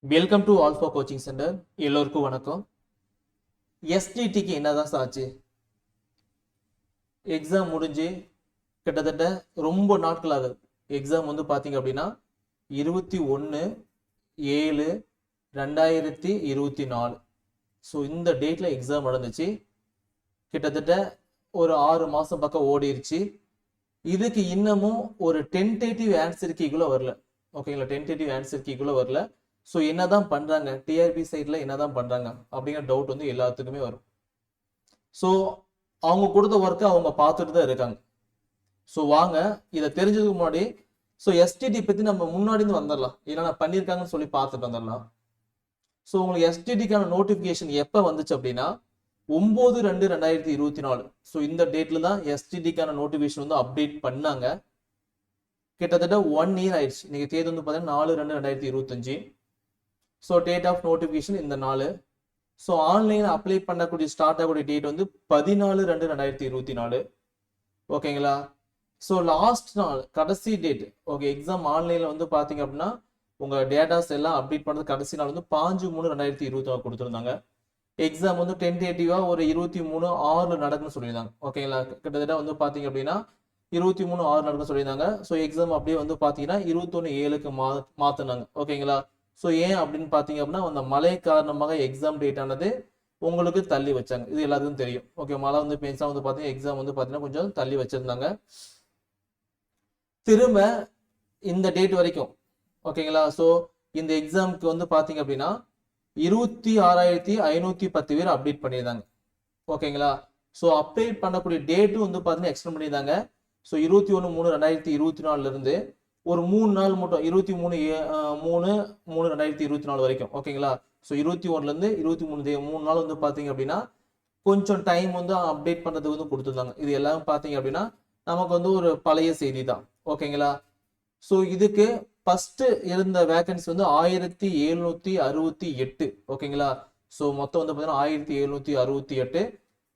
Welcome to alpha coaching centre. எல்லோருக்கும் வணக்கம். எஸ்டிடிக்கு என்னதான் ஆச்சு? எக்ஸாம் முடிஞ்சு கிட்டத்தட்ட ரொம்ப நாட்கள் ஆகுது. எக்ஸாம் வந்து பார்த்தீங்க அப்படின்னா 21/7/2024. ஸோ இந்த டேட்டில் எக்ஸாம் நடந்துச்சு. கிட்டத்தட்ட ஒரு 6 மாதம் பக்கம் ஓடிருச்சு. இதுக்கு இன்னமும் ஒரு டென்டேட்டிவ் ஆன்சர் கீக்குள்ளே வரல. ஓகேங்களா, டென்டேட்டிவ் ஆன்சர் கீக்குள்ளே வரல. ஸோ என்னதான் பண்றாங்க, டிஆர்பி சைட்ல என்னதான் பண்றாங்க அப்படிங்கிற டவுட் வந்து எல்லாத்துக்குமே வரும். ஸோ அவங்க கொடுத்த ஒர்க்கை அவங்க பார்த்துட்டு தான் இருக்காங்க. ஸோ வாங்க இதை தெரிஞ்சதுக்கு முன்னாடி எஸ்டிடி பத்தி நம்ம முன்னாடி இருந்து வந்துடலாம், இல்லைன்னா பண்ணியிருக்காங்கன்னு சொல்லி பார்த்துட்டு வந்துடலாம். ஸோ உங்களுக்கு எஸ்டிடிக்கான நோட்டிபிகேஷன் எப்போ வந்துச்சு அப்படின்னா 9/2/2024. ஸோ இந்த டேட்ல தான் எஸ்டிடிக்கான நோட்டிபிகேஷன் வந்து அப்டேட் பண்ணாங்க. கிட்டத்தட்ட 1 இயர் ஆயிடுச்சு. இன்னைக்கு தேதி வந்து பார்த்தீங்கன்னா 4/2/2025. ஸோ டேட் ஆஃப் நோட்டிஃபிகேஷன் இந்த நாள். ஸோ ஆன்லைனில் அப்ளை பண்ணக்கூடிய ஸ்டார்ட் ஆகக்கூடிய டேட் வந்து 14/2/2024. ஓகேங்களா. ஸோ லாஸ்ட் நாள் கடைசி டேட். ஓகே, எக்ஸாம் ஆன்லைனில் வந்து பார்த்தீங்க அப்படின்னா உங்கள் டேட்டாஸ் எல்லாம் அப்டேட் பண்ணுறது கடைசி நாள் வந்து 5/3/2024 கொடுத்துருந்தாங்க. எக்ஸாம் வந்து டென்டேட்டிவாக ஒரு 23/6 நடக்குன்னு சொல்லியிருந்தாங்க. ஓகேங்களா, கிட்டத்தட்ட வந்து பார்த்தீங்க அப்படின்னா 23/6 நடக்குன்னு சொல்லியிருந்தாங்க. ஸோ எக்ஸாம் அப்படியே வந்து பார்த்தீங்கன்னா 21/7 மாற்றினாங்க. ஓகேங்களா. ஸோ ஏன் அப்படின்னு பார்த்தீங்க அப்படின்னா அந்த மழை காரணமாக எக்ஸாம் டேட் ஆனது உங்களுக்கு தள்ளி வச்சாங்க. இது எல்லாத்துக்கும் தெரியும். ஓகே, மழை வந்து பெஞ்சா வந்து பார்த்தீங்கன்னா எக்ஸாம் வந்து பார்த்தீங்கன்னா கொஞ்சம் தள்ளி வச்சிருந்தாங்க. திரும்ப இந்த டேட் வரைக்கும் ஓகேங்களா. ஸோ இந்த எக்ஸாமுக்கு வந்து பார்த்தீங்க அப்படின்னா 26,510 பேர் அப்டேட் பண்ணியிருந்தாங்க. ஓகேங்களா. ஸோ அப்டேட் பண்ணக்கூடிய டேட்டும் வந்து பார்த்தீங்கன்னா எக்ஸ்டெண்ட் பண்ணியிருந்தாங்க. ஸோ 21/3/2024 இருந்து ஒரு 3 நாள் மட்டும் 23/3/2024 வரைக்கும். ஓகேங்களா. ஸோ 21லேருந்து 23 3 நாள் வந்து பார்த்தீங்க அப்படின்னா கொஞ்சம் டைம் வந்து அப்டேட் பண்ணுறதுக்கு வந்து கொடுத்துருந்தாங்க. இது எல்லாம் பார்த்தீங்க அப்படின்னா நமக்கு வந்து ஒரு பழைய செய்தி தான். ஓகேங்களா. ஸோ இதுக்கு ஃபர்ஸ்ட் இருந்த வேகன்சி வந்து 1768. ஓகேங்களா. ஸோ மொத்தம் வந்து பார்த்தீங்கன்னா 1768.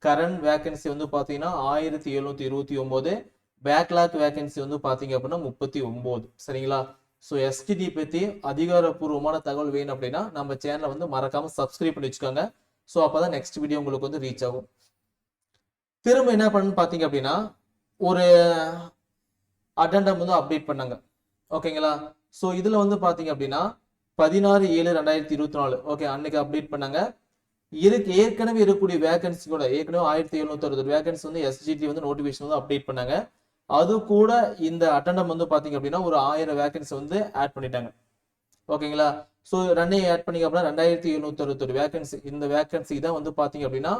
கரண்ட் வேகன்சி வந்து பார்த்தீங்கன்னா 1729. பேக்லாக் வேகன்சி வந்து பார்த்தீங்க அப்படின்னா 39. சரிங்களா. ஸோ எஸ்டிடி பற்றி அதிகாரப்பூர்வமான தகவல் வேணும் அப்படின்னா நம்ம சேனலை வந்து மறக்காம சப்ஸ்கிரைப் பண்ணி வச்சுக்கோங்க. ஸோ அப்போதான் நெக்ஸ்ட் வீடியோ உங்களுக்கு வந்து ரீச் ஆகும். திரும்ப என்ன பண்ணு பார்த்தீங்க அப்படின்னா ஒரு அட்டெண்டம் வந்து அப்டேட் பண்ணாங்க. ஓகேங்களா. ஸோ இதில் வந்து பார்த்தீங்க அப்படின்னா 16/7/2024. ஓகே, அன்னைக்கு அப்டேட் பண்ணாங்க. ஏற்கனவே இருக்கக்கூடிய வேகன்சி கூட ஏற்கனவே 1760 வேகன்சி வந்து எஸ்ஜிடி வந்து நோட்டிஃபிகேஷன் வந்து அப்டேட் பண்ணாங்க. அது கூட இந்த அட்டெண்டம் வந்து பாத்தீங்க அப்படின்னா ஒரு 1000 வேகன்சி வந்து ஆட் பண்ணிட்டாங்க. ஓகேங்களா. ஸோ ரெண்டையும் ஆட் பண்ணிங்க அப்படின்னா 2761 வேகன்சி. இந்த வேகன்சி தான் வந்து பாத்தீங்க அப்படின்னா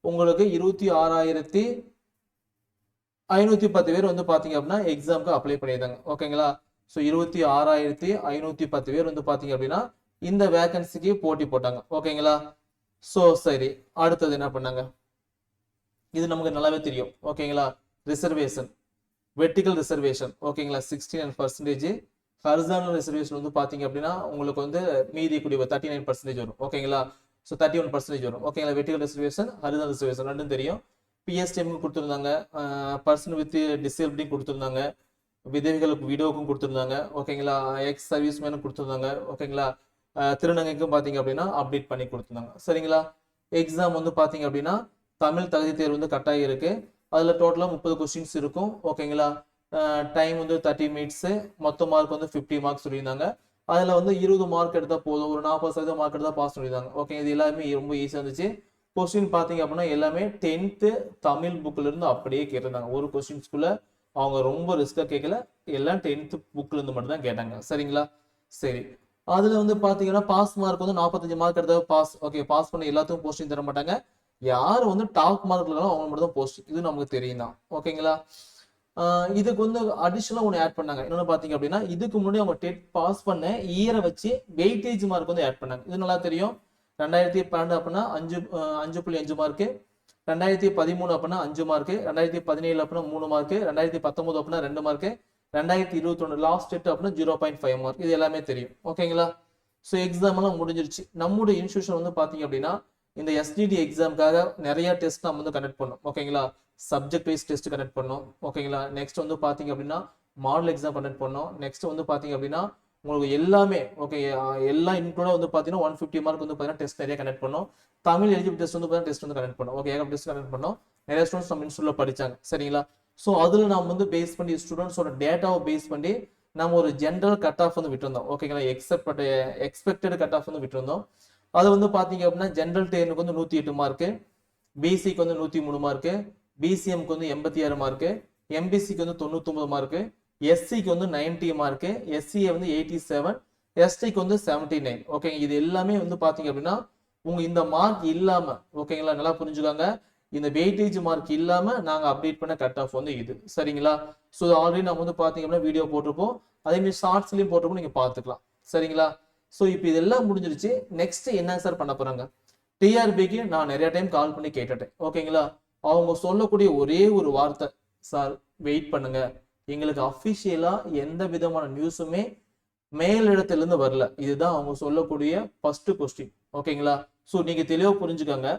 உங்களுக்கு 26,510 பேர் வந்து பாத்தீங்க அப்படின்னா எக்ஸாமுக்கு அப்ளை பண்ணியிருந்தாங்க. ஓகேங்களா. ஸோ 26,510 பேர் வந்து பாத்தீங்க அப்படின்னா இந்த வேகன்சிக்கு போட்டி போட்டாங்க. ஓகேங்களா. ஸோ சரி, அடுத்தது என்ன பண்ணாங்க, இது நமக்கு நல்லாவே தெரியும். ஓகேங்களா. Reservation, vertical reservation. ஓகேங்களா, 69%. ஹரிசாண்டல் ரிசர்வேஷன் வந்து பாத்தீங்க அப்படின்னா உங்களுக்கு வந்து மீதி கூடிய 39% வரும். ஓகேங்களா. ஸோ 31% வரும். ஓகேங்களா. வெர்டிகல் ரிசர்வேஷன், ஹரிசாண்டல் ரிசர்வேஷன் ரெண்டும் தெரியும். பிஎஸ்டிஎம் கொடுத்துருந்தாங்க, பர்சன் வித் டிசேபிலிட்டி கொடுத்துருந்தாங்க, விதவைகளுக்கு விடோவுக்கும் கொடுத்துருந்தாங்க. ஓகேங்களா. எக்ஸ் சர்வீஸ் மேனும் கொடுத்துருந்தாங்க. ஓகேங்களா. திருநங்கைக்கும் பார்த்தீங்க அப்படின்னா அப்டேட் பண்ணி கொடுத்துருந்தாங்க. சரிங்களா. எக்ஸாம் வந்து பார்த்தீங்க அப்படின்னா தமிழ் தகுதி தேர்வு வந்து கட்டாயம் இருக்கு. அதில் டோட்டலாக 30 கொஸ்டின்ஸ் இருக்கும். ஓகேங்களா. டைம் வந்து 30 மினிட்ஸ். மொத்த மார்க் வந்து 50 மார்க்ஸ் சொல்லியிருந்தாங்க. அதில் வந்து 20 மார்க் எடுத்தால் போதும், ஒரு 40% மார்க் எடுத்தால் பாஸ் சொல்லியிருந்தாங்க. ஓகே, இது எல்லாமே ரொம்ப ஈஸியாக இருந்துச்சு. கொஸ்டின் பார்த்தீங்க அப்படின்னா எல்லாமே 10th தமிழ் புக்கில் இருந்து அப்படியே கேட்டிருந்தாங்க. ஒரு கொஸ்டின்ஸ்குள்ள அவங்க ரொம்ப ரிஸ்காக கேட்கல, எல்லாம் 10th புக்ல இருந்து மட்டும் தான் கேட்டாங்க. சரிங்களா. சரி, அதுல வந்து பாத்தீங்கன்னா பாஸ் மார்க் வந்து 45 மார்க் எடுத்தா பாஸ். ஓகே, பாஸ் பண்ண எல்லாத்துக்கும் போஸ்டிங் தர மாட்டாங்க. யார் வந்து டாப் மார்க் இருக்காங்களோ அவங்க மட்டும் தான் போஸ்ட். இது நமக்கு தெரியும் தான். ஓகேங்களா. இதுக்கு வந்து அடிஷனலா ஒன்று ஆட் பண்ணாங்க. என்னன்னு பாத்தீங்க அப்படின்னா இதுக்கு முன்னாடி அவங்க டெட் பாஸ் பண்ண இயரை வச்சு வெயிட்டேஜ் மார்க் வந்து ஆட் பண்ணாங்க. இது நல்லா தெரியும். 2012 அப்படின்னா 5.5 மார்க்கு, 2013 அப்படின்னா 5 மார்க்கு, 2017 அப்படின்னா 3 மார்க்கு, 2019 அப்படின்னா 2 மார்க்கு, 2021 லாஸ்ட் டெட் அப்படின்னா 0.5 மார்க். இது எல்லாமே தெரியும். ஓகேங்களா. ஸோ எக்ஸாம் எல்லாம் முடிஞ்சிருச்சு. நம்முடைய இன்ஸ்டியூஷன் வந்து பாத்தீங்க அப்படின்னா இந்த எஸ்டிடி எக்ஸாமுக்காக நிறைய டெஸ்ட் நம்ம வந்து கனெக்ட் பண்ணோம். ஓகேங்களா. சப்ஜெக்ட் வைஸ் டெஸ்ட் கனெக்ட் பண்ணோம். ஓகேங்களா. நெக்ஸ்ட் வந்து பாத்தீங்க அப்படின்னா மாடல் எக்ஸாம் கனெக்ட் பண்ணோம். நெக்ஸ்ட் வந்து பாத்தீங்க அப்படின்னா உங்களுக்கு எல்லாமே ஓகே எல்லாம் இன்க்ளூடா வந்து பாத்தீங்கன்னா 150 மார்க் வந்து பாத்தீங்கன்னா டெஸ்ட் நிறைய கனெக்ட் பண்ணோம். தமிழ் எலிஜிபிள் டெஸ்ட் வந்து பாத்தீங்கன்னா டெஸ்ட் வந்து கனெக்ட் பண்ணோம். ஓகே ஏகப்பட்ட டெஸ்ட் கனெக்ட் பண்ணோம். நிறைய ஸ்டூடெண்ட்ஸ் நம்ம இன்ஸ்டியூட்ல படிச்சாங்க சரிங்களா. ஸோ அதுல நம்ம வந்து பேஸ் பண்ணி ஸ்டூடெண்ட்ஸோட டேட்டாவை பேஸ் பண்ணி நம்ம ஒரு ஜென்ரல் கட் ஆஃப் வந்து விட்டுருந்தோம். ஓகேங்களா எக்ஸ்பெக்டட் கட் ஆஃப் வந்து விட்டுருந்தோம். அது வந்து பாத்தீங்க அப்படின்னா ஜென்ரல் டெனுக்கு வந்து 108 மார்க்கு, பிசிக்கு வந்து 103 மார்க்கு, பிசிஎம்க்கு வந்து 86 மார்க்கு, எம்பிசிக்கு வந்து 99 மார்க்கு, எஸ்சிக்கு வந்து 90 மார்க்கு, எஸ்சிஏ வந்து 87, எஸ்டிக்கு வந்து 79. ஓகே இது எல்லாமே வந்து பாத்தீங்க அப்படின்னா உங்க இந்த மார்க் இல்லாம ஓகேங்களா நல்லா புரிஞ்சுக்காங்க. இந்த வெயிட்டேஜ் மார்க் இல்லாம நாங்க அப்டேட் பண்ண கட் ஆஃப் வந்து இது சரிங்களா. ஸோ ஆல்ரெடி நம்ம வந்து பாத்தீங்க அப்படின்னா வீடியோ போட்டிருப்போம், அதே மாதிரி ஷார்ட்ஸ்லயும் போட்டிருப்போம், நீங்க பாத்துக்கலாம் சரிங்களா. ஸோ இப்போ இதெல்லாம் முடிஞ்சிருச்சு. நெக்ஸ்ட் என்ன சார் பண்ண போறாங்க? டிஆர்பிக்கு நான் நிறைய டைம் கால் பண்ணி கேட்டுட்டேன் ஓகேங்களா. அவங்க சொல்லக்கூடிய ஒரே ஒரு வார்த்தை, சார் வெயிட் பண்ணுங்க, எங்களுக்கு அஃபிஷியலா எந்த விதமான நியூஸுமே மேலிடத்திலிருந்து வரல. இதுதான் அவங்க சொல்லக்கூடிய ஃபர்ஸ்ட் கொஸ்டின் ஓகேங்களா. ஸோ நீங்க தெளிவா புரிஞ்சுக்கோங்க.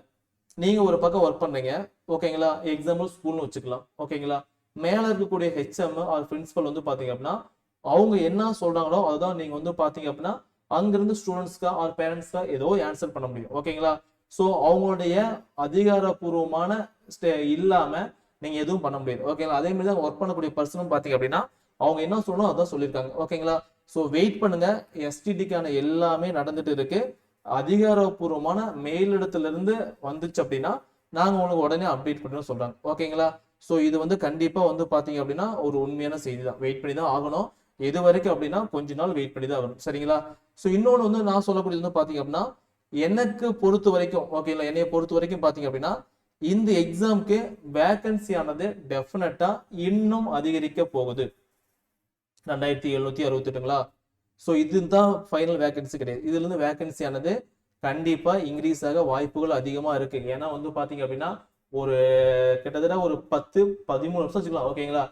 நீங்க ஒரு பக்கம் ஒர்க் பண்றீங்க ஓகேங்களா, எக்ஸாம்பிள் ஸ்கூல்னு வச்சுக்கலாம் ஓகேங்களா. மேல இருக்கக்கூடிய ஹெச்எம் ஆர் பிரின்சிபல் வந்து பாத்தீங்க அப்படின்னா அவங்க என்ன சொல்றாங்களோ அதுதான் நீங்க வந்து பாத்தீங்க அப்படின்னா அங்கிருந்து ஸ்டூடெண்ட்ஸ்க்கா ஆர் பேரண்ட்ஸ்க்கா ஏதோ ஆன்சர் பண்ண முடியும் ஓகேங்களா. ஸோ அவங்களுடைய அதிகாரப்பூர்வமான இல்லாம நீங்க எதுவும் பண்ண முடியாது ஓகேங்களா. அதே மாதிரி தான் ஒர்க் பண்ணக்கூடிய பர்சனும் பாத்தீங்க அப்படின்னா அவங்க என்ன சொல்லணும் அதான் சொல்லியிருக்காங்க ஓகேங்களா. ஸோ வெயிட் பண்ணுங்க, எஸ்டிடிக்கான எல்லாமே நடந்துட்டு இருக்கு. அதிகாரப்பூர்வமான மேலிடத்துல இருந்து வந்துச்சு அப்படின்னா நாங்க உங்களுக்கு உடனே அப்டேட் பண்ணணும் சொல்றாங்க ஓகேங்களா. ஸோ இது வந்து கண்டிப்பா வந்து பாத்தீங்க அப்படின்னா ஒரு உண்மையான செய்தி தான், வெயிட் பண்ணி தான் ஆகணும். எது வரைக்கும் அப்படின்னா கொஞ்ச நாள் வெயிட் பண்ணி தான் ஆகணும் சரிங்களா. ஸோ இன்னொன்று வந்து நான் சொல்லக்கூடியது வந்து பாத்தீங்க அப்படின்னா எனக்கு பொறுத்த வரைக்கும் ஓகேங்களா, என்னைய பொறுத்த வரைக்கும் பாத்தீங்க அப்படின்னா இந்த எக்ஸாம்க்கு வேகன்சி ஆனது டெஃபினட்டா இன்னும் அதிகரிக்க போகுது. 2768ங்களா. ஸோ இதுதான் ஃபைனல் வேகன்சி கிடையாது. இதுல இருந்து வேகன்சி ஆனது கண்டிப்பா இன்க்ரீஸ் ஆக வாய்ப்புகள் அதிகமா இருக்கு. ஏன்னா வந்து பாத்தீங்க அப்படின்னா ஒரு கிட்டத்தட்ட ஒரு 10-13 வருஷம் வச்சுக்கலாம் ஓகேங்களா,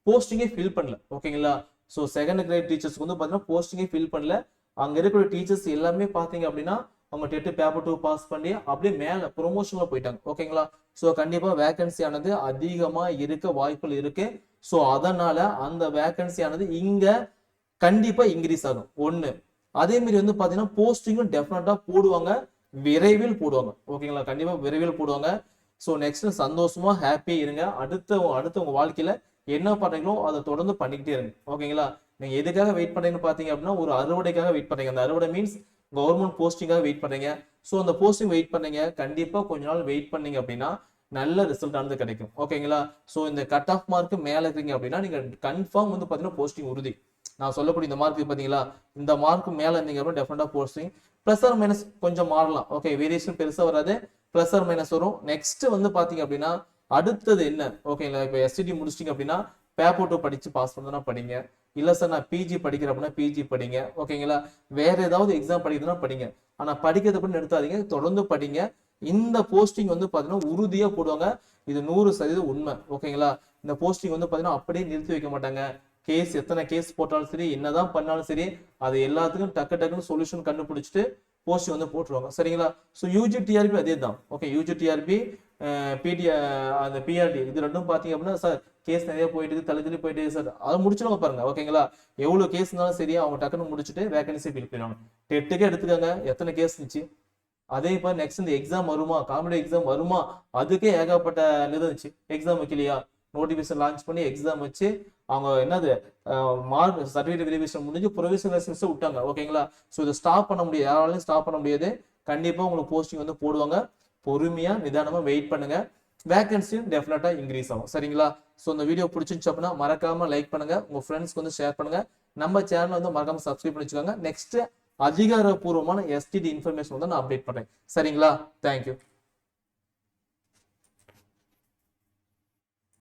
போஸ்டிங்கே ஃபில் பண்ணல ஓகேங்களா. ஸோ செகண்ட் கிரேட் டீச்சர்ஸ்க்கு வந்து பாத்தீங்கன்னா போஸ்டிங்கே ஃபில் பண்ணல. அங்க இருக்கிற டீச்சர்ஸ் எல்லாமே பாத்தீங்க அப்படின்னா அவங்க டெட் பேப்பர் 2 பாஸ் பண்ணி அப்படியே மேல ப்ரொமோஷன்ல போயிட்டாங்க ஓகேங்களா. ஸோ கண்டிப்பா வேகன்சி ஆனது அதிகமா இருக்க வாய்ப்புகள் இருக்கு. ஸோ அதனால அந்த வேகன்சி ஆனது இங்க கண்டிப்பா இன்க்ரீஸ் ஆகும் ஒண்ணு. அதே மாதிரி வந்து பாத்தீங்கன்னா போஸ்டிங்கும் டெஃபினட்டா போடுவாங்க, விரைவில் போடுவாங்க ஓகேங்களா, கண்டிப்பா விரைவில் போடுவாங்க. ஸோ நெக்ஸ்ட் சந்தோஷமா ஹாப்பி இருங்க. அடுத்த உங்க வாழ்க்கையில என்ன பண்றீங்களோ அதை தொடர்ந்து பண்ணிக்கிட்டே இருங்க ஓகேங்களா. நீங்க எதுக்காக வெயிட் பண்றீங்கன்னு பாத்தீங்க அப்படின்னா ஒரு அறுவடைக்காக வெயிட் பண்றீங்க. அந்த அறுவடை மீன்ஸ் கவர்மெண்ட் போஸ்டிங்காக வெயிட் பண்றீங்க. ஸோ அந்த போஸ்டிங் வெயிட் பண்ணீங்க, கண்டிப்பா கொஞ்ச நாள் வெயிட் பண்ணீங்க அப்படின்னா நல்ல ரிசல்ட் ஆனது கிடைக்கும் ஓகேங்களா. ஸோ இந்த கட் ஆஃப் மார்க் மேல இருக்கீங்க அப்படின்னா நீங்க கன்ஃபார்ம் வந்து பாத்தீங்கன்னா போஸ்டிங் உறுதி. நான் சொல்லக்கூடிய இந்த மார்க் பாத்தீங்களா, இந்த மார்க் மேல இருந்தீங்க அப்படின்னா டெஃபினட்டா போஸ்டிங் பிளஸ் ஆர் மைனஸ் கொஞ்சம் மாறலாம் ஓகே, வேரியேஷன் பெருசா வராது, பிளஸ் ஆர் மைனஸ் வரும். நெக்ஸ்ட் வந்து பாத்தீங்க அப்படின்னா அடுத்தது என்ன ஓகேங்களா, இப்போ எஸ்டிடி முடிச்சிட்டீங்க அப்படின்னா பேப்பர் 2 படிச்சு பாஸ் பண்ணா படிங்க. இல்ல சார் நான் பிஜி படிக்கிறேன் அப்படின்னா பிஜி படிங்க ஓகேங்களா. வேற ஏதாவது எக்ஸாம் படிக்கிறதுனா படிங்க, ஆனா படிக்கிறத பண்ணி நிறுத்தாதீங்க, தொடர்ந்து படிங்க. இந்த போஸ்டிங் வந்து பாத்தீங்கன்னா உறுதியா போடுவாங்க, இது 100% உண்மை ஓகேங்களா. இந்த போஸ்டிங் வந்து பாத்தீங்கன்னா அப்படியே நிறுத்தி வைக்க மாட்டாங்க. கேஸ் எத்தனை கேஸ் போட்டாலும் சரி, என்னதான் பண்ணாலும் சரி, அது எல்லாத்துக்கும் டக்குன்னு சொல்யூஷன் கண்டுபிடிச்சிட்டு போஸ்டிங் வந்து போட்டுருவாங்க சரிங்களா. ஸோ யூஜி டிஆர்பி அதே தான் ஓகே. யூஜி டிஆர்பி பிடி அந்த பிஆர்டி இது ரெண்டும் பாத்தீங்க அப்படின்னா சார் கேஸ் நிறைய போயிட்டு தள்ளி போயிட்டு சார் அதை முடிச்சிருவாங்க பாருங்க ஓகேங்களா. எவ்வளவு கேஸ் இருந்தாலும் சரி அவங்க டக்குன்னு முடிச்சுட்டு வேகன்சி ஃபில் பண்ணுவாங்க. டெட்டுக்கே எடுத்துக்காங்க, எத்தனை கேஸ் இருந்துச்சு. அதே இப்போ நெக்ஸ்ட் இந்த எக்ஸாம் வருமா, காம்படி எக்ஸாம் வருமா, அதுக்கே ஏகப்பட்ட இருந்துச்சு. எக்ஸாம் வைக்கலையா, நோட்டிபிகேஷன் லான்ச் பண்ணி எக்ஸாம் வச்சு அவங்க என்னது மார்க் சர்டிஃபிகேட் வெரிஃபிகேஷன் முடிஞ்சு ப்ரொவிஷனல் லைசன்ஸ் விட்டாங்க ஓகேங்களா. ஸோ இதை ஸ்டாப் பண்ண முடியாது, யாராலையும் ஸ்டாப் பண்ண முடியாது. கண்டிப்பா உங்களுக்கு போஸ்டிங் வந்து போடுவாங்க. பொறுமையா நிதானமா வெயிட் பண்ணுங்க, வேகன்சியும் டெஃபினட்டா இன்க்ரீஸ் ஆகும் சரிங்களா. ஸோ இந்த வீடியோ பிடிச்சிருந்துச்சு அப்படின்னா மறக்காம லைக் பண்ணுங்க, உங்க ஃப்ரெண்ட்ஸ்க்கு வந்து ஷேர் பண்ணுங்க, நம்ம சேனல் வந்து மறக்காம சப்ஸ்கிரைப் பண்ணி வச்சுக்கோங்க. நெக்ஸ்ட் அதிகாரப்பூர்வமான எஸ்டிடி இன்ஃபர்மேஷன் வந்து நான் அப்டேட் பண்றேன் சரிங்களா. தேங்க்யூ.